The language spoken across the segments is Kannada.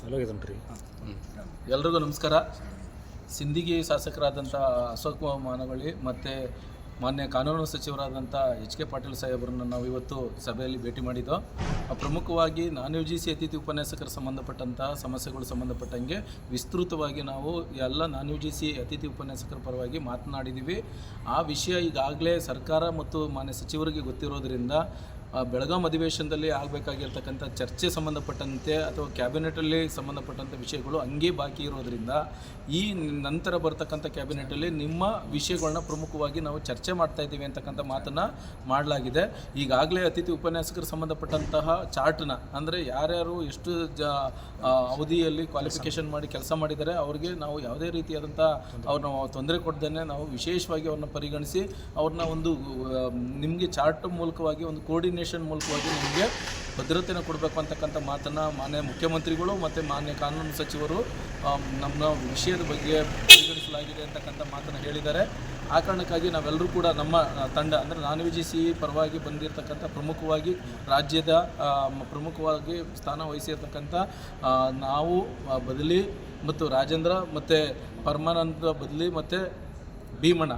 ಎಲ್ರಿಗೂ ನಮಸ್ಕಾರ. ಸಿಂದಗಿ ಶಾಸಕರಾದಂಥ ಅಶೋಕ್ ಮಾನವಳ್ಳಿ ಮತ್ತು ಮಾನ್ಯ ಕಾನೂನು ಸಚಿವರಾದಂಥ ಎಚ್ ಕೆ ಪಾಟೀಲ್ ಸಾಹೇಬರನ್ನು ನಾವು ಇವತ್ತು ಸಭೆಯಲ್ಲಿ ಭೇಟಿ ಮಾಡಿದ್ದೋ. ಪ್ರಮುಖವಾಗಿ ನಾನ್-UGC ಅತಿಥಿ ಉಪನ್ಯಾಸಕರು ಸಂಬಂಧಪಟ್ಟಂತಹ ಸಮಸ್ಯೆಗಳು ಸಂಬಂಧಪಟ್ಟಂಗೆ ವಿಸ್ತೃತವಾಗಿ ನಾವು ಎಲ್ಲ ನಾನ್-UGC ಅತಿಥಿ ಉಪನ್ಯಾಸಕರ ಪರವಾಗಿ ಮಾತನಾಡಿದ್ದೀವಿ. ಆ ವಿಷಯ ಈಗಾಗಲೇ ಸರ್ಕಾರ ಮತ್ತು ಮಾನ್ಯ ಸಚಿವರಿಗೆ ಗೊತ್ತಿರೋದರಿಂದ ಬೆಳಗಾಂ ಅಧಿವೇಶನದಲ್ಲಿ ಆಗಬೇಕಾಗಿರ್ತಕ್ಕಂಥ ಚರ್ಚೆ ಸಂಬಂಧಪಟ್ಟಂತೆ ಅಥವಾ ಕ್ಯಾಬಿನೆಟಲ್ಲಿ ಸಂಬಂಧಪಟ್ಟಂಥ ವಿಷಯಗಳು ಹಂಗೆ ಬಾಕಿ ಇರೋದರಿಂದ ಈ ನಂತರ ಬರ್ತಕ್ಕಂಥ ಕ್ಯಾಬಿನೆಟಲ್ಲಿ ನಿಮ್ಮ ವಿಷಯಗಳನ್ನ ಪ್ರಮುಖವಾಗಿ ನಾವು ಚರ್ಚೆ ಮಾಡ್ತಾ ಇದ್ದೀವಿ ಅಂತಕ್ಕಂಥ ಮಾತನ್ನು ಮಾಡಲಾಗಿದೆ. ಈಗಾಗಲೇ ಅತಿಥಿ ಉಪನ್ಯಾಸಕರು ಸಂಬಂಧಪಟ್ಟಂತಹ ಚಾರ್ಟ್ನ ಅಂದರೆ ಯಾರ್ಯಾರು ಎಷ್ಟು ಅವಧಿಯಲ್ಲಿ ಕ್ವಾಲಿಫಿಕೇಷನ್ ಮಾಡಿ ಕೆಲಸ ಮಾಡಿದ್ದಾರೆ ಅವ್ರಿಗೆ ನಾವು ಯಾವುದೇ ರೀತಿಯಾದಂಥ ಅವ್ರನ್ನ ತೊಂದರೆ ಕೊಡ್ದೇ ನಾವು ವಿಶೇಷವಾಗಿ ಅವ್ರನ್ನ ಪರಿಗಣಿಸಿ ಅವ್ರನ್ನ ಒಂದು ನಿಮಗೆ ಚಾರ್ಟ್ ಮೂಲಕವಾಗಿ ಒಂದು ಕೋರ್ಡಿನೇಷನ್ ಮೂಲಕವಾಗಿ ನಿಮಗೆ ಭದ್ರತೆಯನ್ನು ಕೊಡಬೇಕು ಅಂತಕ್ಕಂಥ ಮಾತನ್ನು ಮಾನ್ಯ ಮುಖ್ಯಮಂತ್ರಿಗಳು ಮತ್ತು ಮಾನ್ಯ ಕಾನೂನು ಸಚಿವರು ನಮ್ಮ ವಿಷಯದ ಬಗ್ಗೆ ಪರಿಗಣಿಸಲಾಗಿದೆ ಅಂತಕ್ಕಂಥ ಮಾತನ್ನು ಹೇಳಿದ್ದಾರೆ. ಆ ಕಾರಣಕ್ಕಾಗಿ ನಾವೆಲ್ಲರೂ ಕೂಡ ನಮ್ಮ ತಂಡ ಅಂದರೆ ನಾನ್-UGC ಪರವಾಗಿ ಬಂದಿರತಕ್ಕಂಥ ಪ್ರಮುಖವಾಗಿ ರಾಜ್ಯದ ಪ್ರಮುಖವಾಗಿ ಸ್ಥಾನ ವಹಿಸಿರ್ತಕ್ಕಂಥ ನಾವು ಬದಲಿ ಮತ್ತು ರಾಜೇಂದ್ರ ಮತ್ತು ಪರಮಾನಂದ ಬದಲಿ ಮತ್ತು ಭೀಮಣ್ಣ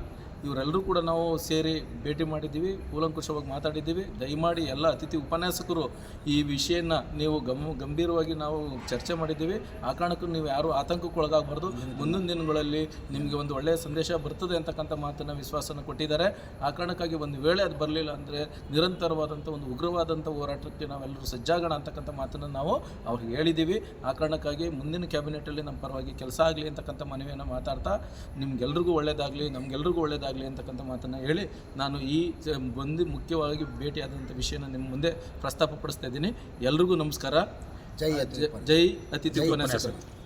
ಇವರೆಲ್ಲರೂ ಕೂಡ ನಾವು ಸೇರಿ ಭೇಟಿ ಮಾಡಿದ್ದೀವಿ, ಕೂಲಂಕುಷವಾಗಿ ಮಾತಾಡಿದ್ದೀವಿ. ದಯಮಾಡಿ ಎಲ್ಲ ಅತಿಥಿ ಉಪನ್ಯಾಸಕರು ಈ ವಿಷಯನ ನೀವು ಗಂಭೀರವಾಗಿ ನಾವು ಚರ್ಚೆ ಮಾಡಿದ್ದೀವಿ. ಆ ಕಾರಣಕ್ಕೂ ನೀವು ಯಾರೂ ಆತಂಕಕ್ಕೊಳಗಾಗಬಾರ್ದು. ಮುಂದಿನ ದಿನಗಳಲ್ಲಿ ನಿಮಗೆ ಒಂದು ಒಳ್ಳೆಯ ಸಂದೇಶ ಬರ್ತದೆ ಅಂತಕ್ಕಂಥ ಮಾತನ್ನು ವಿಶ್ವಾಸನ ಕೊಟ್ಟಿದ್ದಾರೆ. ಆ ಕಾರಣಕ್ಕಾಗಿ ಒಂದು ವೇಳೆ ಅದು ಬರಲಿಲ್ಲ ಅಂದರೆ ನಿರಂತರವಾದಂಥ ಒಂದು ಉಗ್ರವಾದಂಥ ಹೋರಾಟಕ್ಕೆ ನಾವೆಲ್ಲರೂ ಸಜ್ಜಾಗೋಣ ಅಂತಕ್ಕಂಥ ಮಾತನ್ನು ನಾವು ಅವ್ರಿಗೆ ಹೇಳಿದ್ದೀವಿ. ಆ ಕಾರಣಕ್ಕಾಗಿ ಮುಂದಿನ ಕ್ಯಾಬಿನೆಟಲ್ಲಿ ನಮ್ಮ ಪರವಾಗಿ ಕೆಲಸ ಆಗಲಿ ಅಂತಕ್ಕಂಥ ಮನವಿಯನ್ನು ಮಾತಾಡ್ತಾ ನಿಮ್ಗೆಲ್ರಿಗೂ ಒಳ್ಳೆಯದಾಗಲಿ, ನಮಗೆಲ್ರಿಗೂ ಒಳ್ಳೆಯದಾಗಲಿ ಅಂತಕ್ಕಂಥ ಮಾತನ್ನು ಹೇಳಿ ನಾನು ಈ ಬಂದು ಮುಖ್ಯವಾಗಿ ಭೇಟಿಯಾದಂಥ ವಿಷಯನ ನಿಮ್ಮ ಮುಂದೆ ಪ್ರಸ್ತಾಪಪಡಿಸ್ತಾ ಇದ್ದೀನಿ. ಎಲ್ರಿಗೂ ನಮಸ್ಕಾರ. ಜೈ ಅತಿಥಿ ಉಪನ್ಯಾಸಕರು.